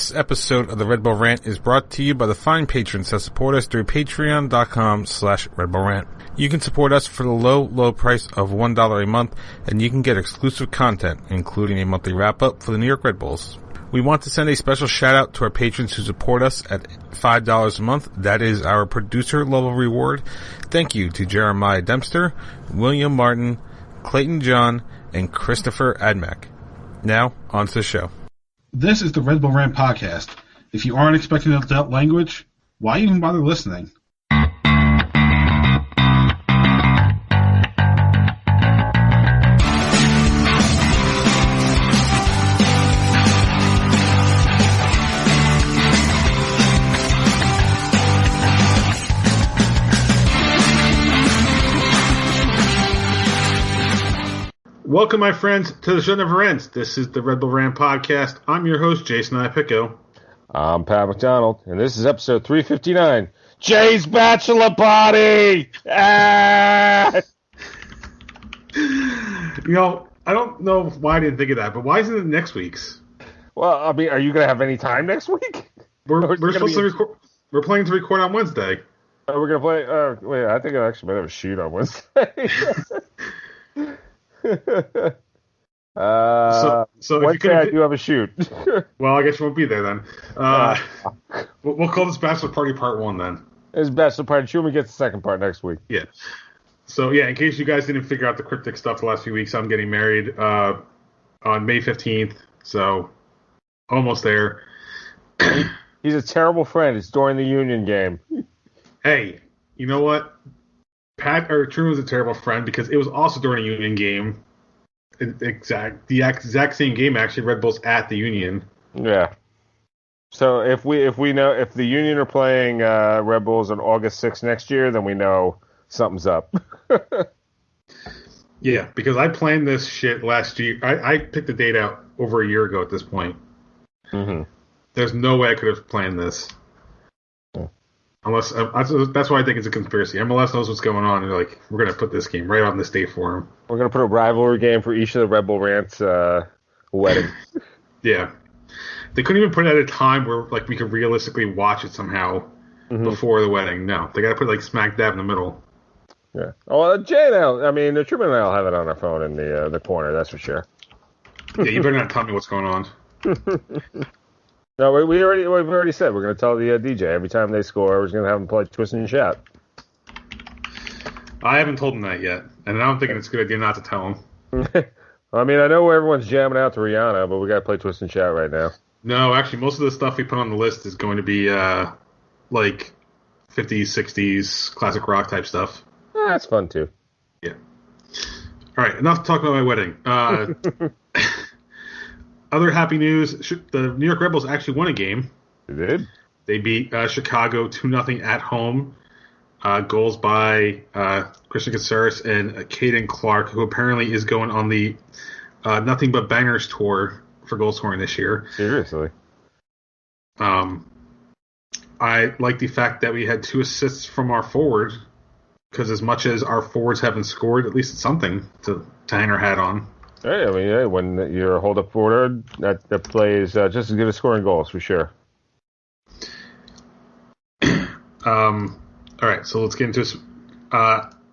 This episode of the Red Bull Rant is brought to you by the fine patrons that support us through patreon.com/Red Bull Rant. You can support us for the low price of $1 a month, and you can get exclusive content, including a monthly wrap-up for the New York Red Bulls. We want to send a special shout-out to our patrons who support us at $5 a month. That is our producer-level reward. Thank you to Jeremiah Dempster, William Martin, Clayton John, and Christopher Admack. Now, on to the show. This is the Red Bull Rant podcast. If you aren't expecting adult language, why even bother listening? Welcome, my friends, to the show never ends. This is the Red Bull Rant podcast. I'm your host, Jason Ipico. I'm Pat McDonald, and this is episode 359, Jay's Bachelor Party! Ah! You know, I don't know why I didn't think of that, but why isn't it next week's? Well, I mean, are you going to have any time next week? We're supposed to record. We're planning to record on Wednesday. Oh, we're going to play... wait, I think I actually might have a shoot on Wednesday. So Wednesday I do have a shoot. Well, I guess you won't be there then. We'll call this Bachelor Party Part 1 then. It's Bachelor Party 2, and we get the second part next week. Yeah. So, yeah, in case you guys didn't figure out the cryptic stuff the last few weeks, I'm getting married on May 15th, so almost there. He's a terrible friend. It's during the union game. Hey, you know what? Truman was a terrible friend because it was also during a union game. The exact same game, actually. Red Bull's at the union. Yeah. So if we know if the union are playing Red Bulls on August 6th next year, then we know something's up. Yeah, because I planned this shit last year. I picked the date out over a year ago at this point. Mm-hmm. There's no way I could have planned this. Unless that's why I think it's a conspiracy. MLS knows what's going on, and they're like, we're going to put this game right on this day for him. We're going to put a rivalry game for each of the Red Bull Rants wedding. Yeah. They couldn't even put it at a time where like we could realistically watch it somehow before the wedding. No. They got to put like smack dab in the middle. Yeah. Oh, Jay and the Truman and I'll have it on our phone in the corner, that's for sure. Yeah, you better not tell me what's going on. No, we've already said we're going to tell the DJ every time they score, we're just going to have them play Twist and Shout. I haven't told them that yet, and I'm thinking it's a good idea not to tell them. I mean, I know everyone's jamming out to Rihanna, but we got to play Twist and Shout right now. No, actually, most of the stuff we put on the list is going to be like 50s, 60s, classic rock type stuff. That's fun too. Yeah. All right, enough to talk about my wedding. Other happy news, the New York Red Bulls actually won a game. They did? They beat Chicago 2-0 at home. Goals by Christian Caceres and Caden Clark, who apparently is going on the Nothing But Bangers tour for goal scoring this year. Seriously? I like the fact that we had 2 assists from our forward, because as much as our forwards haven't scored, at least it's something to hang our hat on. Hey, I mean, when you're a hold-up forward, that plays just as good as scoring goals, for sure. All right, so let's get into this.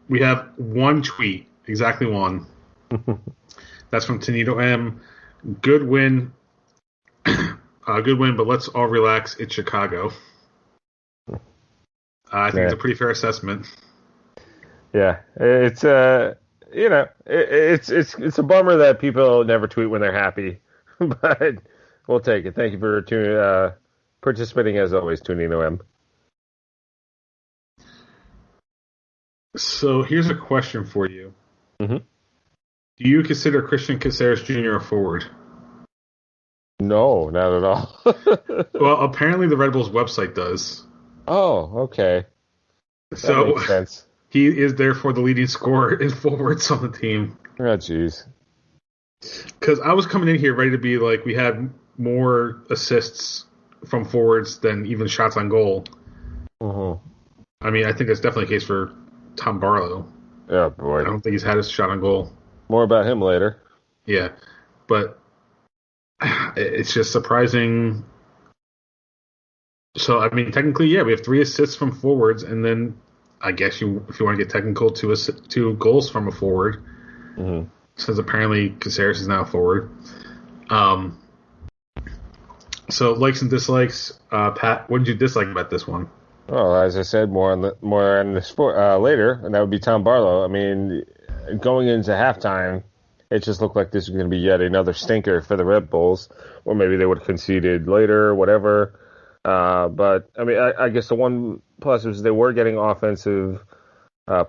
We have one tweet, exactly one. That's from Tanito M. Good win, but let's all relax. It's Chicago. I think it's a pretty fair assessment. Yeah, it's it's a bummer that people never tweet when they're happy, but we'll take it. Thank you for participating as always, Tunino M. So here's a question for you. Mm-hmm. Do you consider Christian Caceres Jr. a forward? No, not at all. Well, apparently the Red Bulls website does. Oh, okay. So that makes sense. He is therefore the leading scorer in forwards on the team. Oh, jeez. Because I was coming in here ready to be like, we had more assists from forwards than even shots on goal. Mm-hmm. I mean, I think that's definitely the case for Tom Barlow. Oh, boy. I don't think he's had a shot on goal. More about him later. Yeah. But it's just surprising So I mean, technically, yeah, we have 3 assists from forwards, and then I guess if you want to get technical, 2 goals from a forward. Mm-hmm. Since apparently Caceres is now a forward. Um, so likes and dislikes. Pat, what did you dislike about this one? Well, as I said, more on the sport later, and that would be Tom Barlow. I mean, going into halftime, it just looked like this was going to be yet another stinker for the Red Bulls, or maybe they would have conceded later, whatever. But I mean, I guess the one plus was they were getting offensive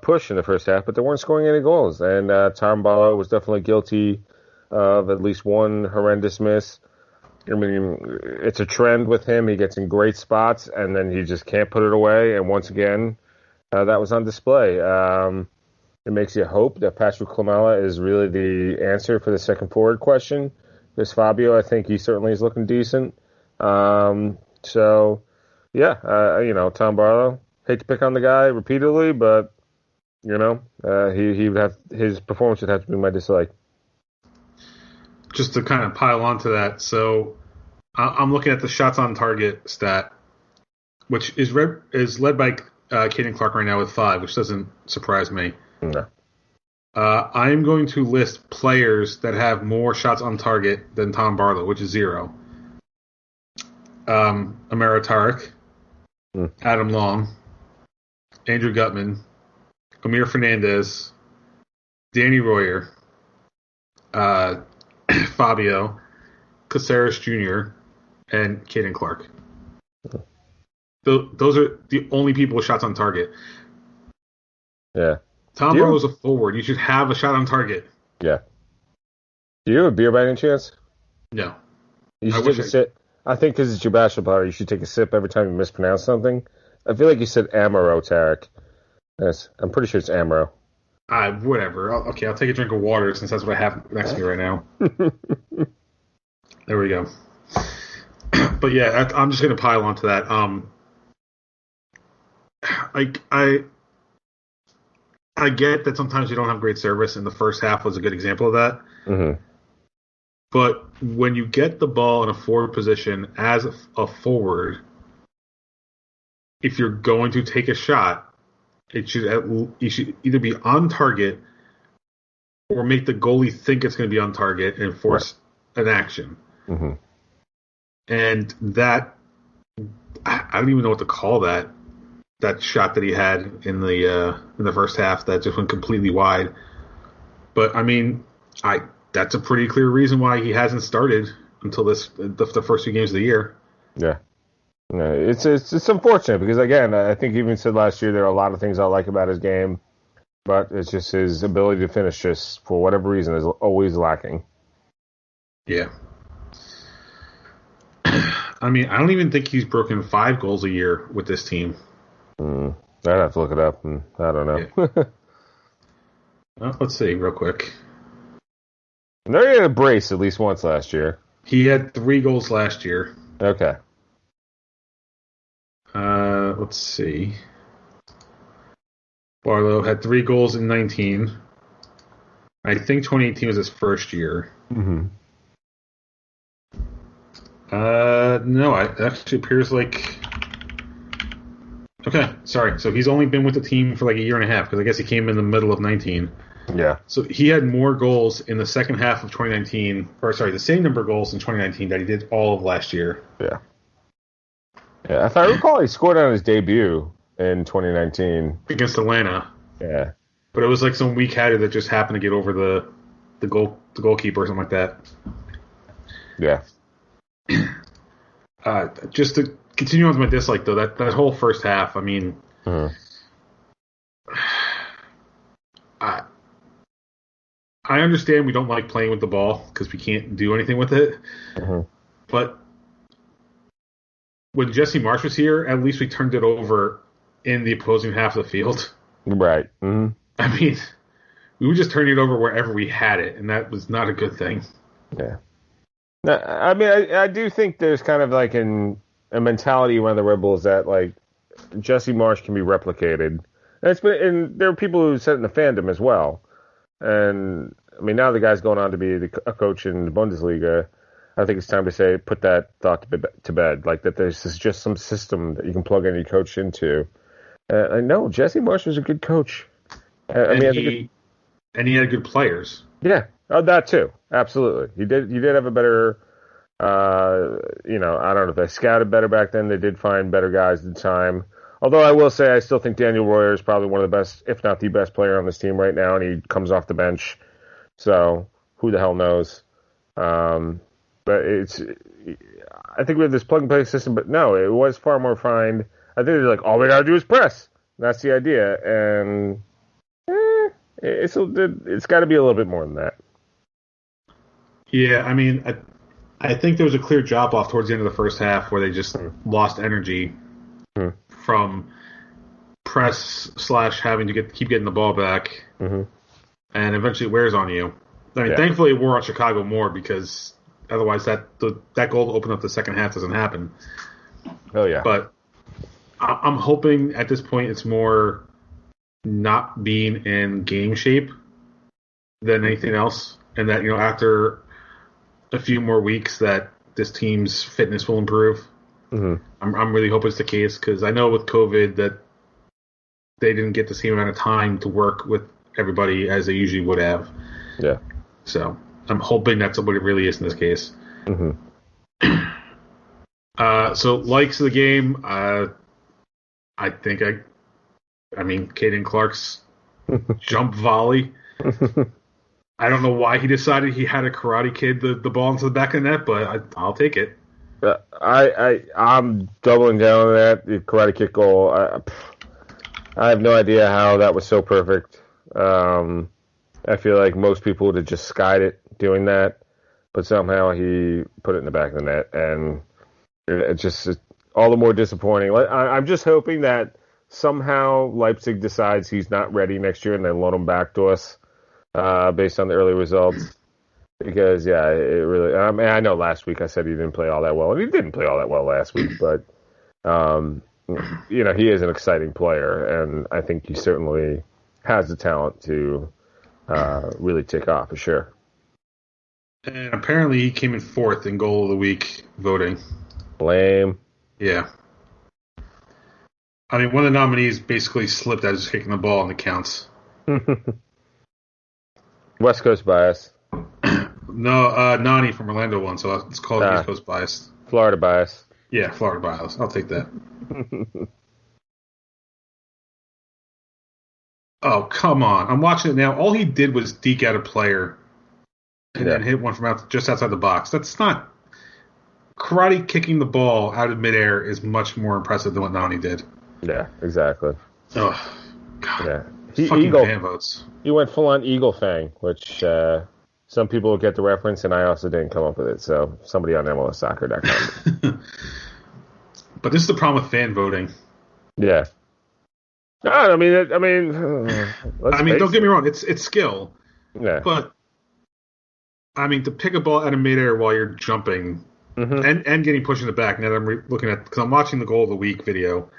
push in the first half, but they weren't scoring any goals. And Tom Barlow was definitely guilty of at least one horrendous miss. I mean, it's a trend with him. He gets in great spots, and then he just can't put it away. And once again, that was on display. It makes you hope that Patrick Klimala is really the answer for the second forward question. Because Fabio, I think he certainly is looking decent. So, yeah, Tom Barlow, hate to pick on the guy repeatedly, but, he would have, his performance would have to be my dislike. Just to kind of pile onto that, so I'm looking at the shots on target stat, which is led by Caden Clark right now with 5, which doesn't surprise me. No. I am going to list players that have more shots on target than Tom Barlow, which is 0. Amara Tarek, Adam Long, Andrew Gutman, Amir Fernandez, Danny Royer, Fabio, Caceres Jr., and Caden Clark. Those are the only people with shots on target. Yeah. Tom Barlow's a forward. You should have a shot on target. Yeah. Do you have a beer by any chance? No. You should take a sip. I think because it's your bachelor party, you should take a sip every time you mispronounce something. I feel like you said Amaro, Tarek. Yes, I'm pretty sure it's Amaro. Whatever. I'll take a drink of water since that's what I have next to me right now. There we go. But yeah, I'm just going to pile onto that. I get that sometimes you don't have great service, and the first half was a good example of that. Mm-hmm. But when you get the ball in a forward position as a forward, if you're going to take a shot, you should either be on target or make the goalie think it's going to be on target and force an action. Mm-hmm. And that, I don't even know what to call that shot that he had in the first half that just went completely wide. But I mean, that's a pretty clear reason why he hasn't started until the first 2 games of the year. Yeah. No, it's unfortunate because, again, I think he even said last year there are a lot of things I like about his game, but it's just his ability to finish just, for whatever reason, is always lacking. Yeah. I mean, I don't even think he's broken 5 goals a year with this team. I'd have to look it up, and I don't know. Yeah. Well, let's see real quick. There he had a brace at least once last year. He had 3 goals last year. Okay. Let's see. Barlow had 3 goals in 19. I think 2018 was his first year. Mm-hmm. No, it actually appears like... Okay, sorry. So he's only been with the team for like a year and a half because I guess he came in the middle of 19. Yeah. So he had more goals in the second half of 2019, the same number of goals in 2019 that he did all of last year. Yeah. Yeah, if I recall, he scored on his debut in 2019 against Atlanta. Yeah. But it was like some weak header that just happened to get over the goalkeeper or something like that. Yeah. Just to continue on with my dislike, though, that whole first half, I mean, I understand we don't like playing with the ball because we can't do anything with it. Mm-hmm. But when Jesse Marsh was here, at least we turned it over in the opposing half of the field. Right. Mm-hmm. I mean, we would just turn it over wherever we had it, and that was not a good thing. Yeah. No, I mean, I do think there's kind of like a mentality around the Red Bulls that like Jesse Marsh can be replicated, and there are people who said it in the fandom as well. And I mean, now the guy's going on to be a coach in the Bundesliga. I think it's time to say put that thought to bed. Like that, there's just some system that you can plug any coach into. I know Jesse Marsh was a good coach. I mean, and he had good players. Yeah, that too. Absolutely, he did. You did have a better. I don't know if they scouted better back then. They did find better guys at the time. Although I will say, I still think Daniel Royer is probably one of the best, if not the best player on this team right now, and he comes off the bench. So who the hell knows? But I think we have this plug and play system, but no, it was far more refined. I think they're like, all we gotta do is press. That's the idea, and it's got to be a little bit more than that. Yeah, I mean, I think there was a clear drop off towards the end of the first half where they just lost energy from press / having to keep getting the ball back, and eventually it wears on you. I mean, thankfully it wore on Chicago more because otherwise that goal to open up the second half doesn't happen. Oh yeah, but I'm hoping at this point it's more not being in game shape than anything else, and that after a few more weeks that this team's fitness will improve. I'm really hoping it's the case because I know with COVID that they didn't get the same amount of time to work with everybody as they usually would have. Yeah. So I'm hoping that's what it really is in this case. So likes of the game, I think I mean Caden Clark's jump volley. I don't know why he decided he had to Karate Kid the ball into the back of the net, but I'll take it. I'm doubling down on that. The Karate Kick goal. I have no idea how that was so perfect. I feel like most people would have just skied it doing that, but somehow he put it in the back of the net, and it's just all the more disappointing. I'm just hoping that somehow Leipzig decides he's not ready next year and they loan him back to us based on the early results. Because, yeah, it really... I mean, I know last week I said he didn't play all that well, and he didn't play all that well last week, but, he is an exciting player, and I think he certainly has the talent to really take off, for sure. And apparently he came in fourth in goal of the week voting. Lame. Yeah. I mean, one of the nominees basically slipped as kicking the ball in the counts. West Coast bias. No, Nani from Orlando won, so it's called East Coast bias. Florida bias. Yeah, Florida bias. I'll take that. Oh, come on. I'm watching it now. All he did was deke out a player and then hit one from just outside the box. That's not... Karate kicking the ball out of midair is much more impressive than what Nani did. Yeah, exactly. Oh, God. Yeah. Fucking fan votes. He went full-on Eagle Fang, which some people will get the reference, and I also didn't come up with it, so somebody on MLSsoccer.com. But this is the problem with fan voting. Yeah. No, I mean, don't get me wrong, it's skill. Yeah. But, I mean, to pick a ball out of midair while you're jumping and getting pushed in the back, now that I'm looking at, because I'm watching the goal of the week video,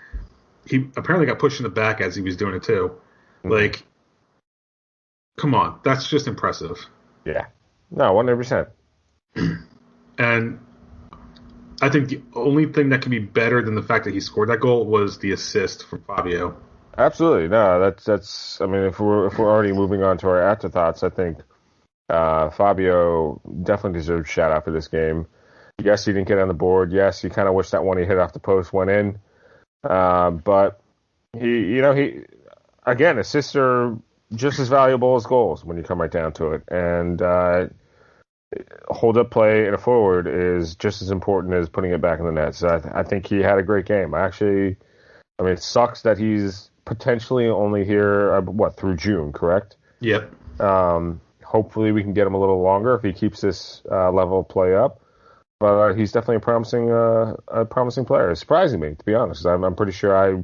he apparently got pushed in the back as he was doing it too. Like, come on, that's just impressive. Yeah. No, 100%. And I think the only thing that can be better than the fact that he scored that goal was the assist from Fabio. Absolutely. No, that's. I mean, if we're already moving on to our afterthoughts, I think Fabio definitely deserves a shout out for this game. Yes, he didn't get on the board. Yes, he kind of wished that one he hit off the post went in. But he again, assists are just as valuable as goals when you come right down to it. And hold up play in a forward is just as important as putting it back in the net. So I think he had a great game. I mean, it sucks that he's potentially only here, through June, correct? Yep. Hopefully we can get him a little longer if he keeps this level of play up. But he's definitely a promising player. Surprising me, to be honest. I'm pretty sure I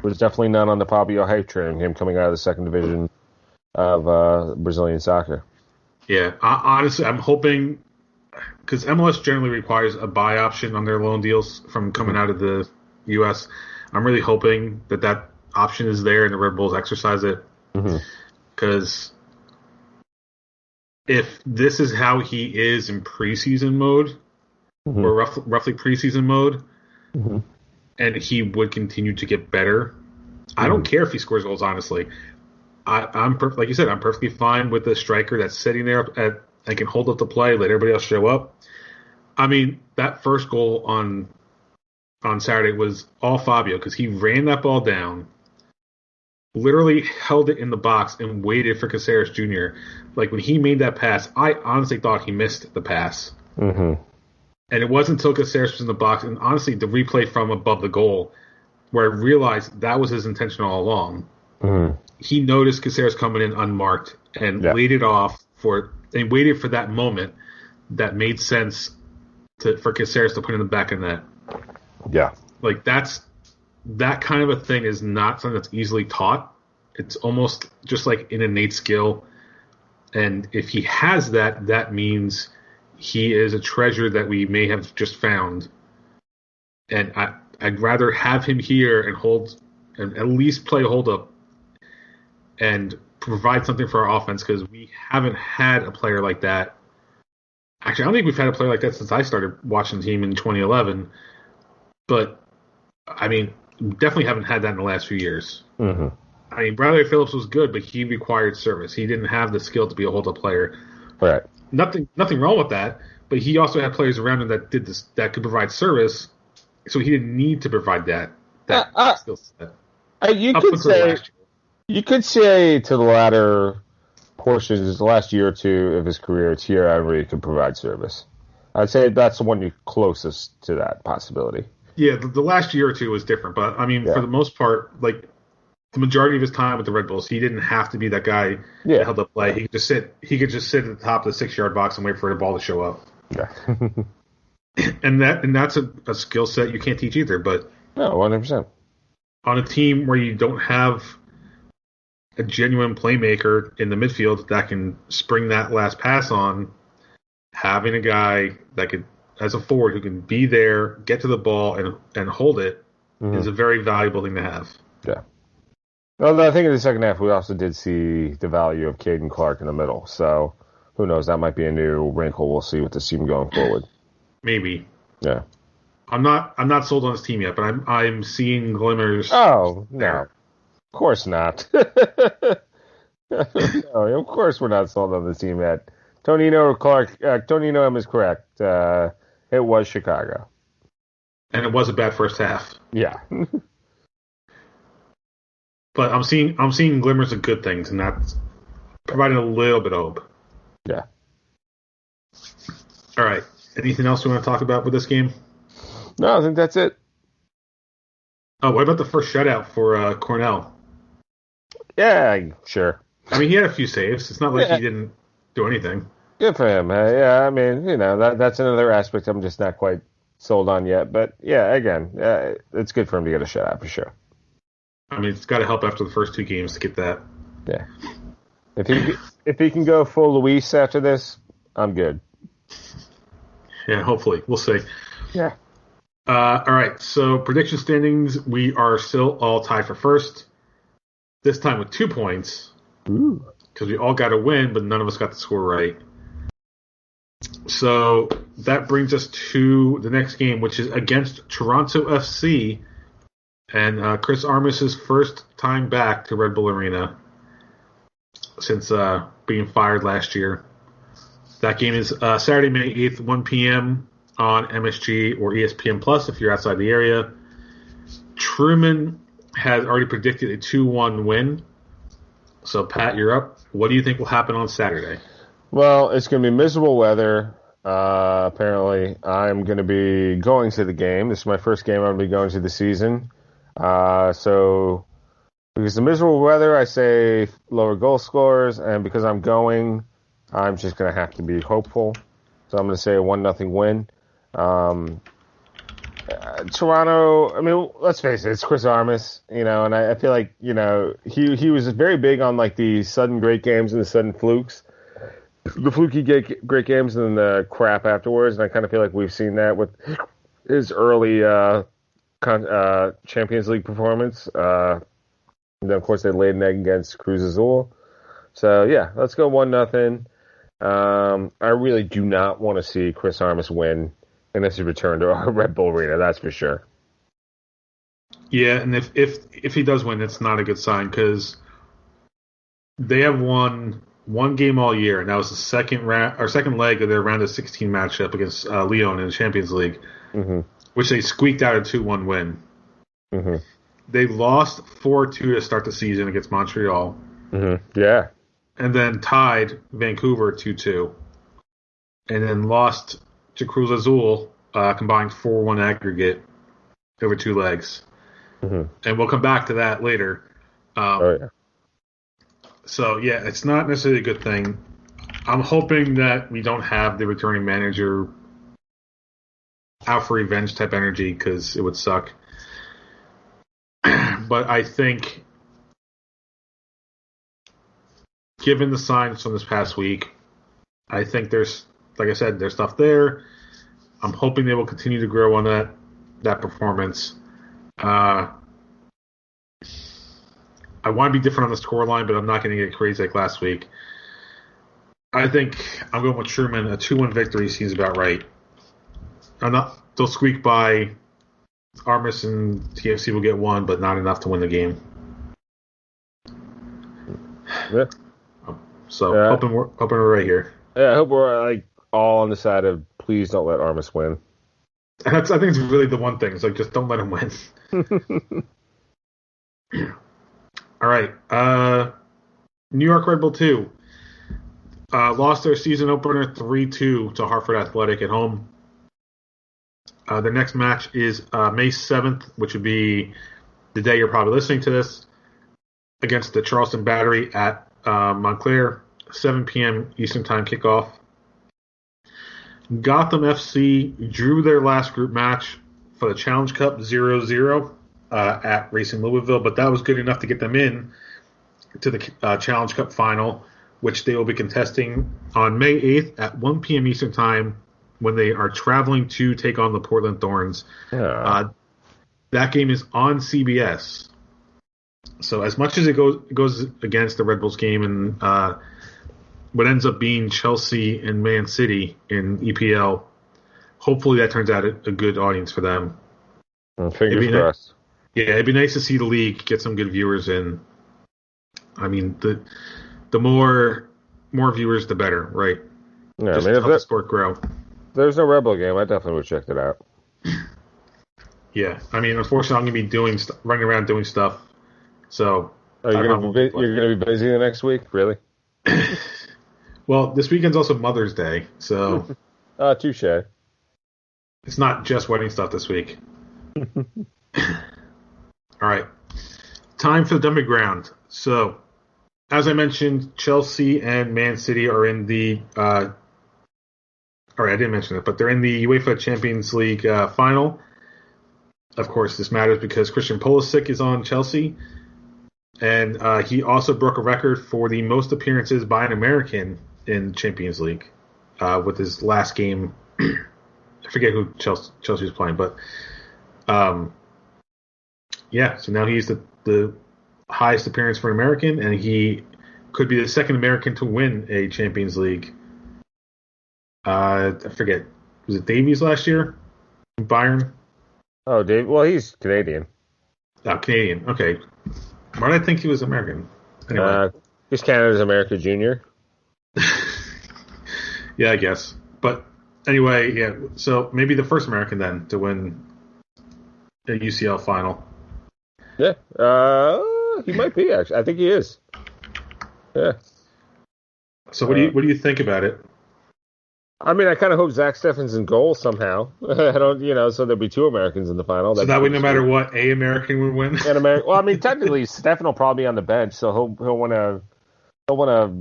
was definitely not on the Fabio hype train, him coming out of the second division of Brazilian soccer. Yeah, honestly, I'm hoping, because MLS generally requires a buy option on their loan deals from coming out of the U.S. I'm really hoping that option is there and the Red Bulls exercise it. Because if this is how he is in preseason mode, or roughly preseason mode, and he would continue to get better, I don't care if he scores goals, honestly. I'm like you said, I'm perfectly fine with the striker that's sitting there and can hold up the play, let everybody else show up. I mean, that first goal on Saturday was all Fabio because he ran that ball down, literally held it in the box and waited for Caceres Jr. Like, when he made that pass, I honestly thought he missed the pass. And it wasn't until Caceres was in the box, and honestly, the replay from above the goal, where I realized that was his intention all along. He noticed Caceres coming in unmarked and laid it off and waited for that moment that made sense for Caceres to put in the back of the net. Yeah. Like, that kind of a thing is not something that's easily taught. It's almost just like an innate skill. And if he has that, that means he is a treasure that we may have just found. And I'd rather have him here and at least play hold up and provide something for our offense, because we haven't had a player like that. Actually, I don't think we've had a player like that since I started watching the team in 2011. But, I mean, definitely haven't had that in the last few years. I mean, Bradley Phillips was good, but he required service. He didn't have the skill to be a hold-up player. Right. Nothing wrong with that, but he also had players around him that could provide service, so he didn't need to provide that skill set. You could say to the latter portions, the last year or two of his career, Thierry Henry could provide service. I'd say that's the one closest to that possibility. Yeah, the last year or two was different, but I mean, for the most part, like the majority of his time with the Red Bulls, he didn't have to be that guy that held up play. He could just sit. He could just sit at the top of the 6-yard box and wait for the ball to show up. Yeah, and that's a skill set you can't teach either. But no, 100%. On a team where you don't have a genuine playmaker in the midfield that can spring that last pass on, having a guy that could, as a forward, who can be there, get to the ball, and hold it is a very valuable thing to have. Yeah. Well, I think in the second half we also did see the value of Caden Clark in the middle. So who knows? That might be a new wrinkle we'll see with the team going forward. Maybe. Yeah. I'm not sold on this team yet, but I'm seeing glimmers. Oh no, of course not. No, of course we're not sold on this team yet. Tonino M is correct. It was Chicago, and it was a bad first half. Yeah. But I'm seeing glimmers of good things, and that's providing a little bit of hope. Yeah. All right. Anything else we want to talk about with this game? No, I think that's it. Oh, what about the first shutout for Cornell? Yeah, sure. I mean, he had a few saves. It's not like he didn't do anything. Good for him. Yeah, I mean, that's another aspect I'm just not quite sold on yet. But yeah, again, it's good for him to get a shutout for sure. I mean, it's got to help after the first 2 games to get that. Yeah. If he can go full Luis after this, I'm good. Yeah, hopefully. We'll see. Yeah. All right, so prediction standings, we are still all tied for first. This time with 2 points. Ooh. Because we all got a win, but none of us got the score right. So that brings us to the next game, which is against Toronto FC. And Chris Armas' first time back to Red Bull Arena since being fired last year. That game is Saturday, May 8th, 1 p.m. on MSG or ESPN Plus if you're outside the area. Truman has already predicted a 2-1 win. So, Pat, you're up. What do you think will happen on Saturday? Well, it's going to be miserable weather. Apparently, I'm going to be going to the game. This is my first game I'm going to be going to the season. So, because of miserable weather, I say lower goal scorers, and because I'm going, I'm just going to have to be hopeful. So I'm going to say a 1-0 win. Toronto, I mean, let's face it, it's Chris Armas, and I feel like, he was very big on like the sudden great games and the sudden flukes. The fluky great games and then the crap afterwards, and I kind of feel like we've seen that with his early Champions League performance. And then, of course, they laid an egg against Cruz Azul. So, yeah, let's go 1-0. I really do not want to see Chris Armas win unless he return to our Red Bull Arena. That's for sure. Yeah, and if he does win, it's not a good sign because they have won one game all year, and that was the second leg of their round of 16 matchup against Lyon in the Champions League, which they squeaked out a 2-1 win. They lost 4-2 to start the season against Montreal. Yeah. And then tied Vancouver 2-2. And then lost to Cruz Azul, combined 4-1 aggregate over 2 legs. And we'll come back to that later. So, yeah, it's not necessarily a good thing. I'm hoping that we don't have the returning manager out for revenge type energy because it would suck. But I think, given the signs from this past week, I think there's, like I said, there's stuff there. I'm hoping they will continue to grow on that performance. I want to be different on the scoreline, but I'm not going to get crazy like last week. I think I'm going with Truman. A 2-1 victory seems about right. They'll squeak by. Armas and TFC will get one, but not enough to win the game. Yeah. So hoping we're right here. Yeah, I hope we're all on the side of please don't let Armas win. I think it's really the one thing. It's just don't let him win. All right. New York Red Bull 2 lost their season opener 3-2 to Hartford Athletic at home. Their next match is May 7th, which would be the day you're probably listening to this, against the Charleston Battery at Montclair, 7 p.m. Eastern Time kickoff. Gotham FC drew their last group match for the Challenge Cup 0-0 at Racing Louisville, but that was good enough to get them in to the Challenge Cup final, which they will be contesting on May 8th at 1 p.m. Eastern Time when they are traveling to take on the Portland Thorns. That game is on CBS. So as much as it goes against the Red Bulls game and what ends up being Chelsea and Man City in EPL, hopefully that turns out a good audience for them. Fingers crossed. Yeah, it'd be nice to see the league get some good viewers in. I mean, the more viewers, the better, right? Yeah, just help the sport grow. There's no Red Bull game. I definitely would check it out. Yeah, I mean, unfortunately, I'm going to be running around doing stuff. So, you're going to be busy the next week, really? Well, this weekend's also Mother's Day, so touche. It's not just wedding stuff this week. All right, time for the dumping ground. So, as I mentioned, Chelsea and Man City are in the. I didn't mention it, but they're in the UEFA Champions League final. Of course, this matters because Christian Pulisic is on Chelsea, and he also broke a record for the most appearances by an American in Champions League with his last game. I forget who Chelsea was playing, but so now he's the highest appearance for an American, and he could be the second American to win a Champions League. I forget. Was it Davies last year? Bayern? Oh, Dave. Well, he's Canadian. Oh, Canadian. Okay. Why did I think he was American? Anyway. He's Canada's America Junior. Yeah, I guess. But anyway, yeah. So maybe the first American then to win a UCL final. Yeah. He might be, actually. I think he is. Yeah. So what do you think about it? I mean, I kind of hope Zach Steffen's in goal somehow. I don't, so there'll be 2 Americans in the final. So that way, no matter what, a American would win. Well, I mean, technically, Steffen will probably be on the bench, so he'll want to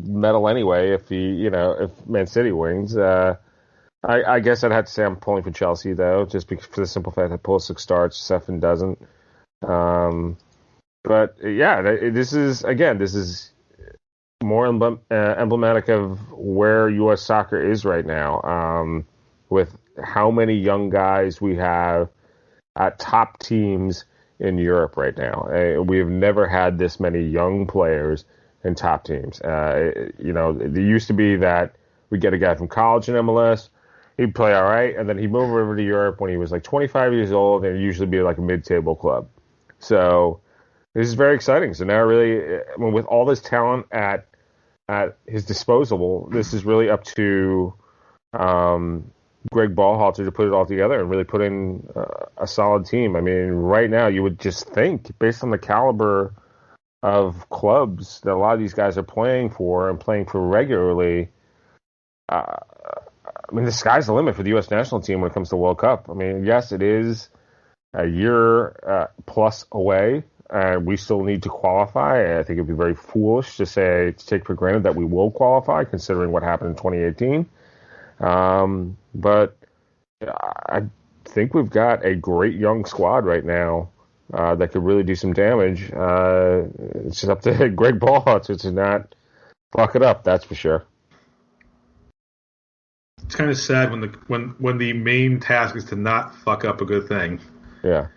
medal anyway if if Man City wins. I guess I'd have to say I'm pulling for Chelsea though, just for the simple fact that Pulisic starts, Steffen doesn't. But yeah, this is more emblematic of where U.S. soccer is right now, with how many young guys we have at top teams in Europe right now. We have never had this many young players in top teams. There used to be that We get a guy from college in MLS. He'd play all right, and then he'd move over to Europe when he was like 25 years old, and it'd usually be like a mid-table club. So this is very exciting. So now, really, I mean, with all this talent at his disposal, this is really up to Greg Ballhalter to put it all together and really put in a solid team. I mean, right now, you would just think, based on the caliber of clubs that a lot of these guys are playing for and playing for regularly, I mean, the sky's the limit for the U.S. national team when it comes to World Cup. I mean, yes, it is a year plus away. We still need to qualify. I think it'd be very foolish to take for granted that we will qualify, considering what happened in 2018. But I think we've got a great young squad right now that could really do some damage. It's just up to Greg Ballhalter to not fuck it up, that's for sure. It's kind of sad when the main task is to not fuck up a good thing. Yeah.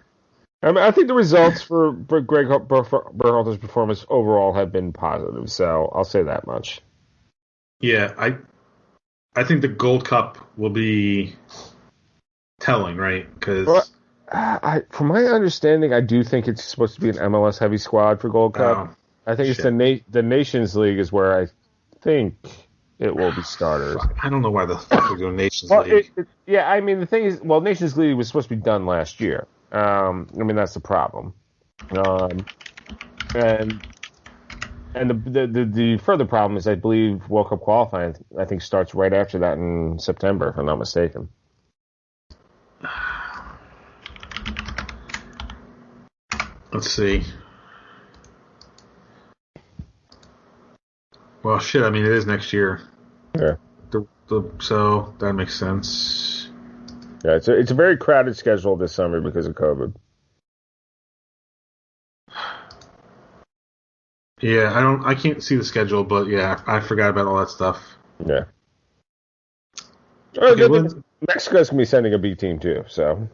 I mean, I think the results for Greg Berhalter's performance overall have been positive, so I'll say that much. Yeah, I think the Gold Cup will be telling, right? Because from my understanding, I do think it's supposed to be an MLS heavy squad for Gold Cup. I think it's the Nations League is where I think it will be starters. I don't know why the fuck we're doing Nations League. I mean, the thing is, Nations League was supposed to be done last year. I mean, that's the problem. And the further problem is, I believe World Cup qualifying, I think, starts right after that in September, if I'm not mistaken. Let's see. Well, shit, I mean, it is next year. Yeah. So that makes sense. Yeah, it's a very crowded schedule this summer because of COVID. Yeah, I can't see the schedule, but yeah, I forgot about all that stuff. Yeah. Okay, Mexico's gonna be sending a B team too, so.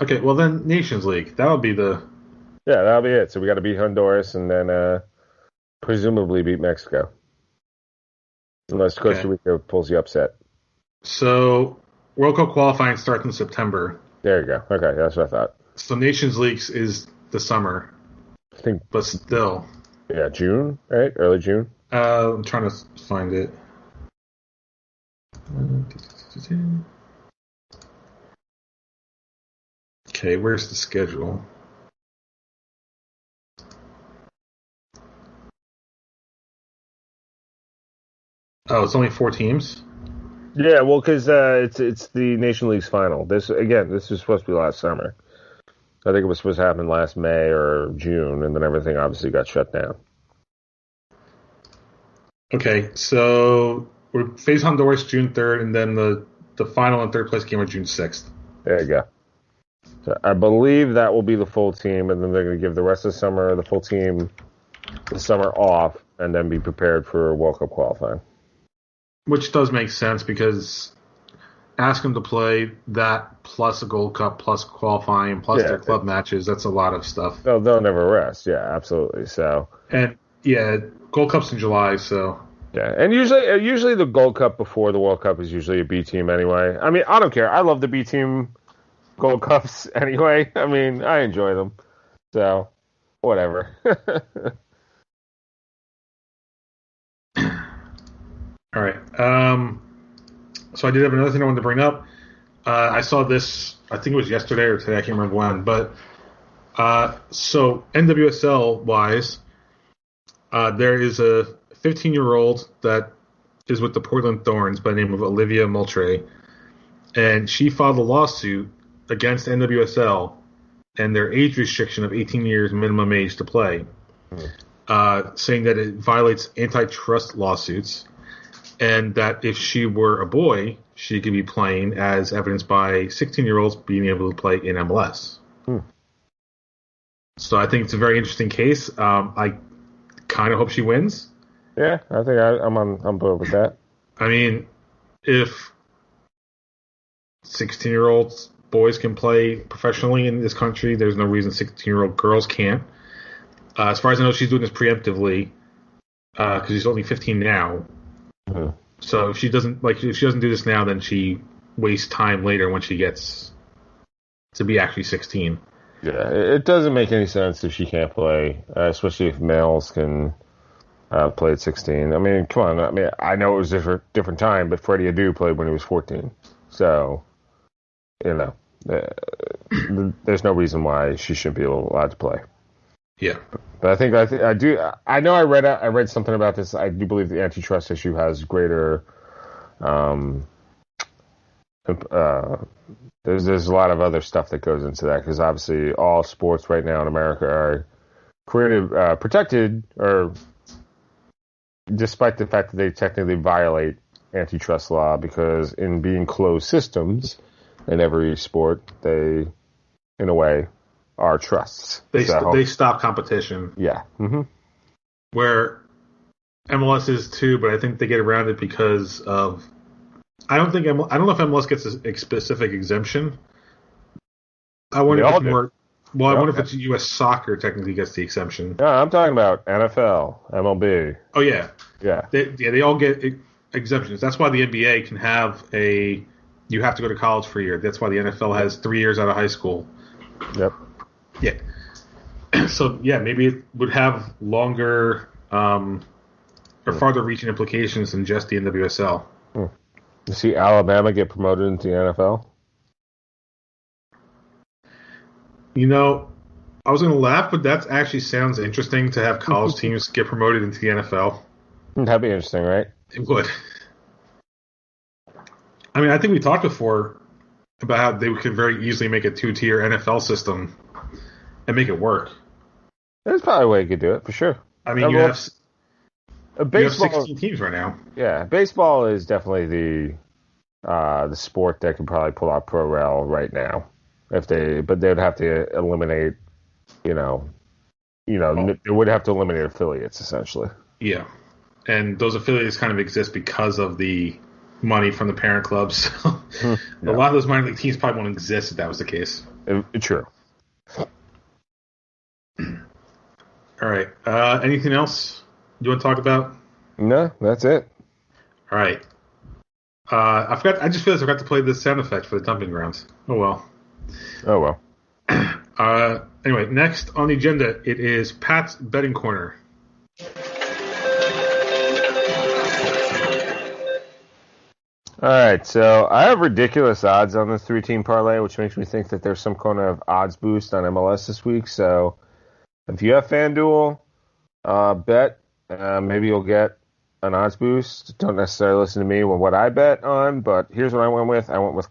Okay, well then Nations League. That'll be that'll be it. So we got to beat Honduras and then presumably beat Mexico, unless Costa Rica pulls the upset. So World Cup qualifying starts in September. There you go. Okay, that's what I thought. So Nations League is the summer. I think, but still. Yeah, June, right? Early June. I'm trying to find it. Okay, where's the schedule? Oh, it's only 4 teams? Yeah, well, because it's the Nation League's final. This was supposed to be last summer. I think it was supposed to happen last May or June, and then everything obviously got shut down. Okay, so we face Honduras June 3rd, and then the final and third place game are June 6th. There you go. So I believe that will be the full team, and then they're going to give the rest of the summer, the full team, the summer off, and then be prepared for World Cup qualifying. Which does make sense, because ask them to play that plus a Gold Cup plus qualifying plus their club matches. That's a lot of stuff. They'll never rest. Yeah, absolutely. So and Gold Cup's in July. So yeah, and usually the Gold Cup before the World Cup is usually a B team anyway. I mean, I don't care. I love the B team Gold Cups anyway. I mean, I enjoy them. So whatever. All right. So I did have another thing I wanted to bring up. I saw this, I think it was yesterday or today, I can't remember when, but so NWSL-wise, there is a 15-year-old that is with the Portland Thorns by the name of Olivia Moultrie, and she filed a lawsuit against NWSL and their age restriction of 18 years minimum age to play, saying that it violates antitrust lawsuits, and that if she were a boy, she could be playing, as evidenced by 16-year-olds being able to play in MLS. So I think it's a very interesting case. I kind of hope she wins. Yeah, I think I'm board with that. I mean, if 16-year-old boys can play professionally in this country, there's no reason 16-year-old girls can't. As far as I know, she's doing this preemptively because she's only 15 now. Mhm. So if she doesn't do this now, then she wastes time later when she gets to be actually 16. Yeah, it doesn't make any sense if she can't play, especially if males can play at 16. I mean, come on. I mean, I know it was different time, but Freddie Adu played when he was 14. So, you know, there's no reason why she shouldn't be allowed to play. Yeah. But I know I read something about this. I do believe the antitrust issue has greater, there's a lot of other stuff that goes into that, because obviously all sports right now in America are protected, or despite the fact that they technically violate antitrust law, because in being closed systems in every sport, they, in a way, are trusts. They stop competition. Yeah. Mm-hmm. Where MLS is too, but I think they get around it because of. I don't know if MLS gets a specific exemption. I wonder if it's more. Well, I wonder if it's U.S. Soccer technically gets the exemption. No, I'm talking about NFL, MLB. Oh yeah, yeah. They all get exemptions. That's why the NBA can have a. You have to go to college for a year. That's why the NFL has 3 years out of high school. Yep. Yeah. So yeah, maybe it would have longer or farther-reaching implications than just the NWSL. You see Alabama get promoted into the NFL? You know, I was going to laugh, but that actually sounds interesting to have college teams get promoted into the NFL. That'd be interesting, right? It would. I mean, I think we talked before about how they could very easily make a 2-tier NFL system and make it work. There's probably a way you could do it, for sure. I mean, you have 16 teams right now. Yeah, baseball is definitely the sport that could probably pull out pro rel right now. But they'd have to eliminate, they would have to eliminate affiliates, essentially. Yeah. And those affiliates kind of exist because of the money from the parent clubs. A lot of those minor league teams probably won't exist if that was the case. True. All right. Anything else you want to talk about? No, that's it. All right. I just realized I forgot to play the sound effect for the dumping grounds. Oh well. Anyway, next on the agenda, it is Pat's betting corner. All right, so I have ridiculous odds on this 3-team parlay, which makes me think that there's some kind of odds boost on MLS this week. So if you have FanDuel, bet, maybe you'll get an odds boost. Don't necessarily listen to me with what I bet on, but here's what I went with. I went with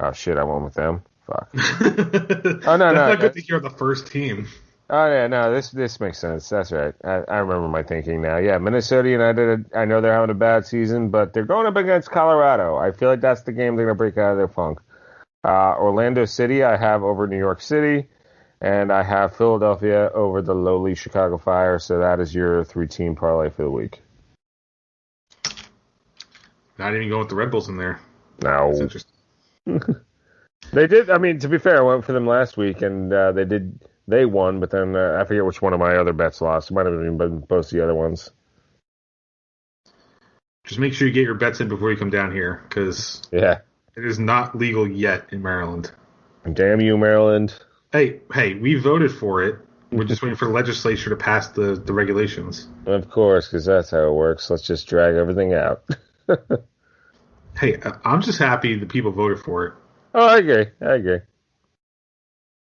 I went with them. Fuck. Oh no, that's not good to hear the first team. Oh yeah, no, this makes sense. That's right. I remember my thinking now. Yeah, Minnesota United. I know they're having a bad season, but they're going up against Colorado. I feel like that's the game they're gonna break out of their funk. Orlando City, I have over New York City, and I have Philadelphia over the lowly Chicago Fire. So that is your 3-team parlay for the week. Not even going with the Red Bulls in there. No. That's interesting. They did. I mean, to be fair, I went for them last week, and they won, but then I forget which one of my other bets lost. It might have been both the other ones. Just make sure you get your bets in before you come down here, because it is not legal yet in Maryland. Damn you, Maryland. Hey, we voted for it. We're just waiting for the legislature to pass the regulations. Of course, because that's how it works. Let's just drag everything out. Hey, I'm just happy the people voted for it. Oh, I agree.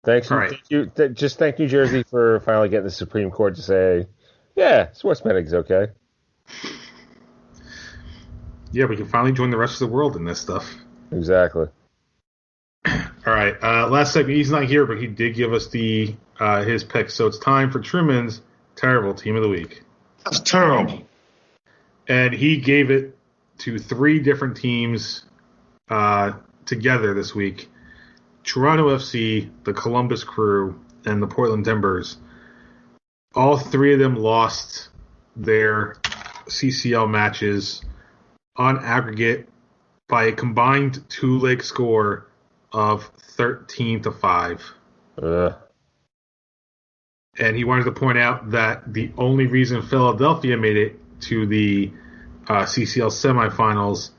Thanks. All right. Thank New Jersey for finally getting the Supreme Court to say, yeah, sports betting is okay. Yeah, we can finally join the rest of the world in this stuff. Exactly. All right. Last segment, he's not here, but he did give us his pick. So it's time for Truman's terrible team of the week. That's terrible. And he gave it to 3 different teams together this week. Toronto FC, the Columbus Crew, and the Portland Timbers. All 3 of them lost their CCL matches on aggregate by a combined 2-leg score of 13-5. And he wanted to point out that the only reason Philadelphia made it to the CCL semifinals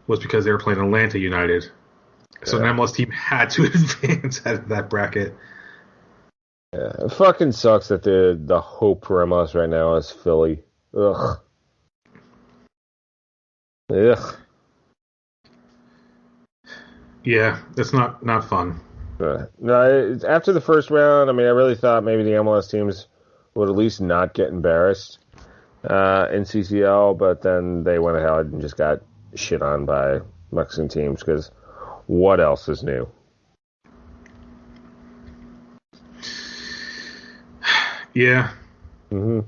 was because they were playing Atlanta United. So an MLS team had to advance out of that bracket. Yeah, it fucking sucks that the hope for MLS right now is Philly. Ugh. Ugh. Yeah, that's not fun. No, after the first round, I mean, I really thought maybe the MLS teams would at least not get embarrassed in CCL, but then they went ahead and just got shit on by Mexican teams because what else is new? Yeah. Mm-hmm.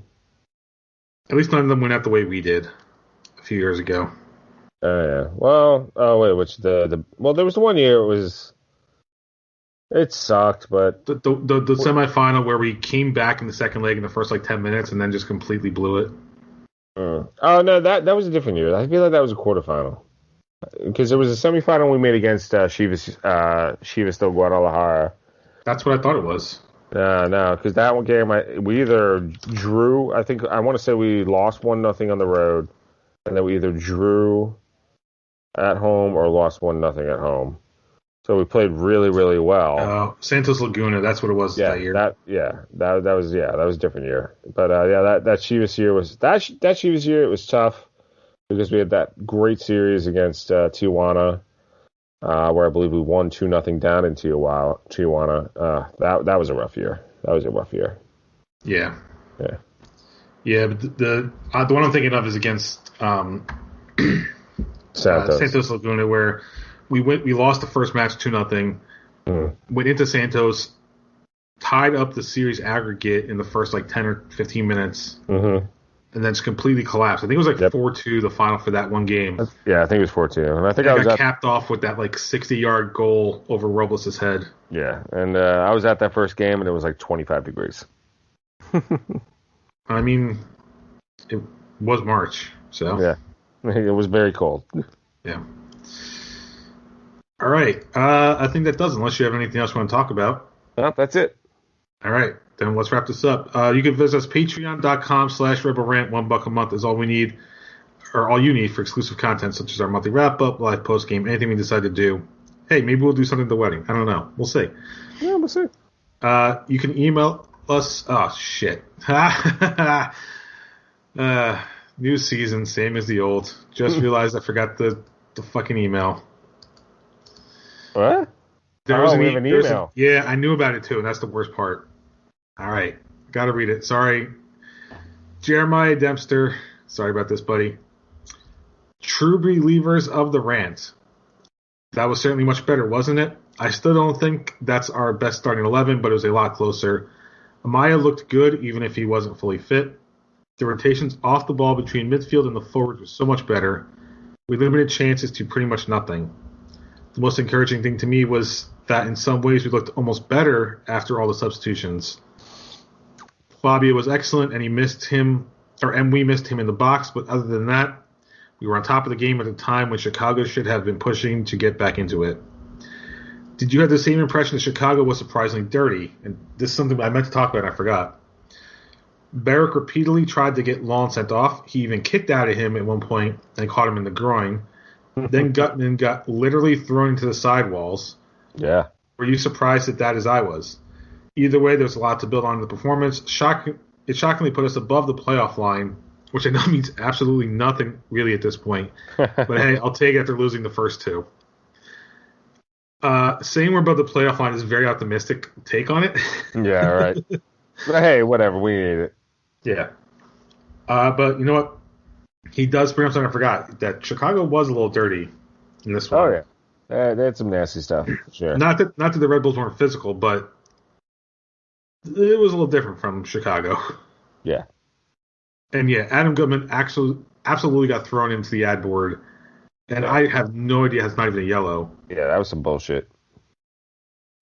At least none of them went out the way we did a few years ago. Oh, yeah. Well, well, there was the 1 year it sucked, but The semifinal where we came back in the second leg in the first 10 minutes and then just completely blew it. Oh no, that was a different year. I feel like that was a quarterfinal because there was a semifinal we made against Chivas de Guadalajara. That's what I thought it was. No, because that one game we either drew. I want to say we lost 1-0 on the road, and then we either drew at home or lost 1-0 at home. So we played really, really well. Santos Laguna, that's what it was that year. That was a different year. But that Chivas year was that Chivas year. It was tough because we had that great series against Tijuana, where I believe we won 2-0 down in Tijuana. That was a rough year. Yeah. Yeah. Yeah, but the one I'm thinking of is against Santos Laguna, where we lost the first match 2-0. Went into Santos, tied up the series aggregate in the first 10 or 15 minutes, and then just completely collapsed. I think it was 4-2 the final for that one game. Yeah, I think it was 4-2, and I think I got capped off with that 60-yard goal over Robles' head. Yeah, and I was at that first game, and it was 25 degrees. I mean, it was March, so yeah, it was very cold. Yeah. All right. I think that does, unless you have anything else you want to talk about. No, that's it. All right. Then let's wrap this up. You can visit us patreon.com/Red Bull Rant. $1 a month is all we need, or all you need for exclusive content, such as our monthly wrap-up, live post-game, anything we decide to do. Hey, maybe we'll do something at the wedding. I don't know. We'll see. Yeah, we'll see. You can email us. Oh, shit. New season, same as the old. Just realized I forgot the fucking email. What? We have an email. Yeah, I knew about it too, and that's the worst part. All right. Got to read it. Sorry. Jeremiah Dempster. Sorry about this, buddy. True believers of the rant. That was certainly much better, wasn't it? I still don't think that's our best starting 11, but it was a lot closer. Amaya looked good, even if he wasn't fully fit. The rotations off the ball between midfield and the forwards was so much better. We limited chances to pretty much nothing. The most encouraging thing to me was that in some ways we looked almost better after all the substitutions. Fabio was excellent, and we missed him in the box, but other than that, we were on top of the game at a time when Chicago should have been pushing to get back into it. Did you have the same impression that Chicago was surprisingly dirty? And this is something I meant to talk about and I forgot. Barrick repeatedly tried to get Lawn sent off. He even kicked out of him at one point and caught him in the groin. Then Gutman got literally thrown into the sidewalls. Yeah. Were you surprised at that as I was? Either way, there's a lot to build on in the performance. It shockingly put us above the playoff line, which I know means absolutely nothing really at this point. But hey, I'll take it after losing the first two. Saying we're above the playoff line is a very optimistic take on it. Yeah, right. But hey, whatever. We need it. Yeah. But you know what? He does bring up something I forgot, that Chicago was a little dirty in this one. Oh, yeah. They had some nasty stuff. Sure. Not that the Red Bulls weren't physical, but it was a little different from Chicago. Yeah. And yeah, Adam Gutman absolutely got thrown into the ad board, and I have no idea it's not even a yellow. Yeah, that was some bullshit.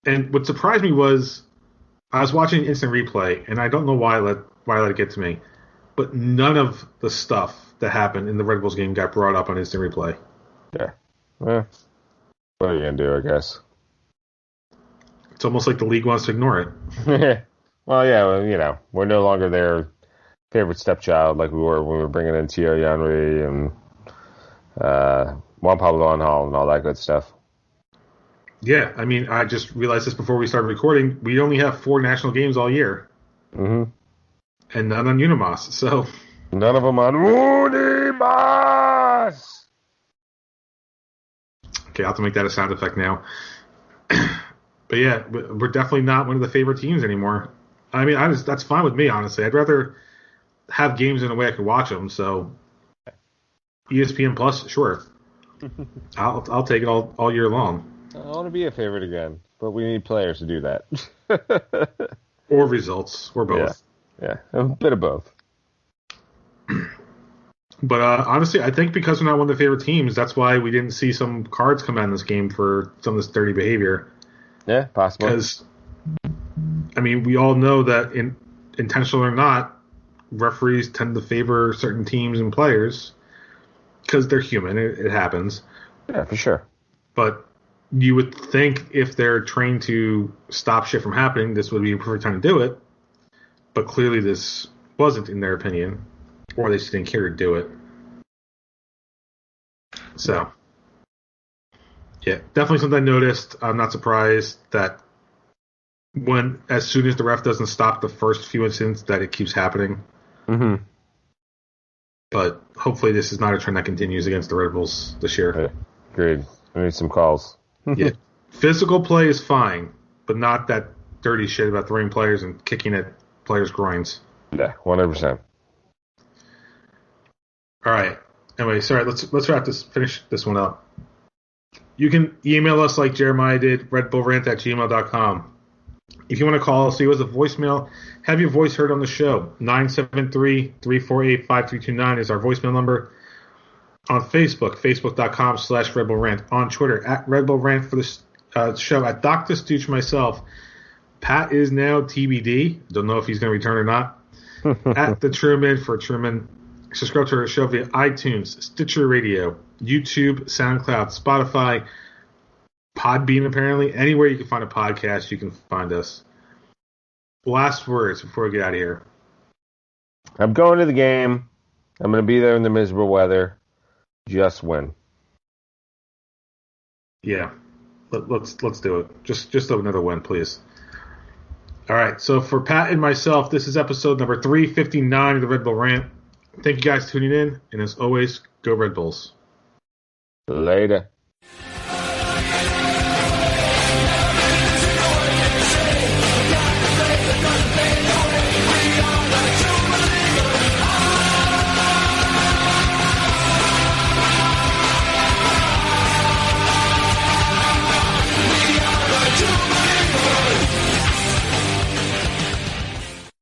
And what surprised me was I was watching instant replay, and I don't know why I let it get to me, but none of the stuff that happened in the Red Bulls game got brought up on instant replay. Yeah. Well, what are you going to do, I guess? It's almost like the league wants to ignore it. Well, yeah, we're no longer their favorite stepchild like we were when we were bringing in Thierry Henry and Juan Pablo Anhal and all that good stuff. Yeah, I mean, I just realized this before we started recording. We only have 4 national games all year. Mm-hmm. And none on Unimas, so... None of them on Unimas! Okay, I'll have to make that a sound effect now. But yeah, we're definitely not one of the favorite teams anymore. I mean, that's fine with me, honestly. I'd rather have games in a way I can watch them, so... ESPN Plus, sure. I'll take it all year long. I want to be a favorite again, but we need players to do that. Or results, or both. Yeah, a bit of both. But honestly, I think because we're not one of the favorite teams, that's why we didn't see some cards come out in this game for some of this dirty behavior. Yeah, possible. Because, I mean, we all know that intentional or not, referees tend to favor certain teams and players because they're human. It happens. Yeah, for sure. But you would think if they're trained to stop shit from happening, this would be a perfect time to do it. But clearly this wasn't, in their opinion. Or they just didn't care to do it. So, yeah, definitely something I noticed. I'm not surprised that as soon as the ref doesn't stop the first few incidents, that it keeps happening. Mm-hmm. But hopefully this is not a trend that continues against the Red Bulls this year. Yeah, agreed. I need some calls. Yeah, physical play is fine, but not that dirty shit about throwing players and kicking at players' groins. Yeah, 100%. All right. Anyway, sorry. Let's finish this one up. You can email us like Jeremiah did, redbullrant@gmail.com. If you want to call us, leave us a voicemail. Have your voice heard on the show. 973-348-5329 is our voicemail number. On Facebook, facebook.com/redbullrant. On Twitter, @redbullrant for the show. At Dr. Stooch myself. Pat is now TBD. Don't know if he's going to return or not. At the Truman for Truman. Subscribe to our show via iTunes, Stitcher Radio, YouTube, SoundCloud, Spotify, Podbean, apparently. Anywhere you can find a podcast, you can find us. Last words before we get out of here. I'm going to the game. I'm going to be there in the miserable weather. Just win. Yeah. Let's do it. Just another win, please. All right. So for Pat and myself, this is episode number 359 of the Red Bull Rant. Thank you guys for tuning in, and as always, go Red Bulls. Later.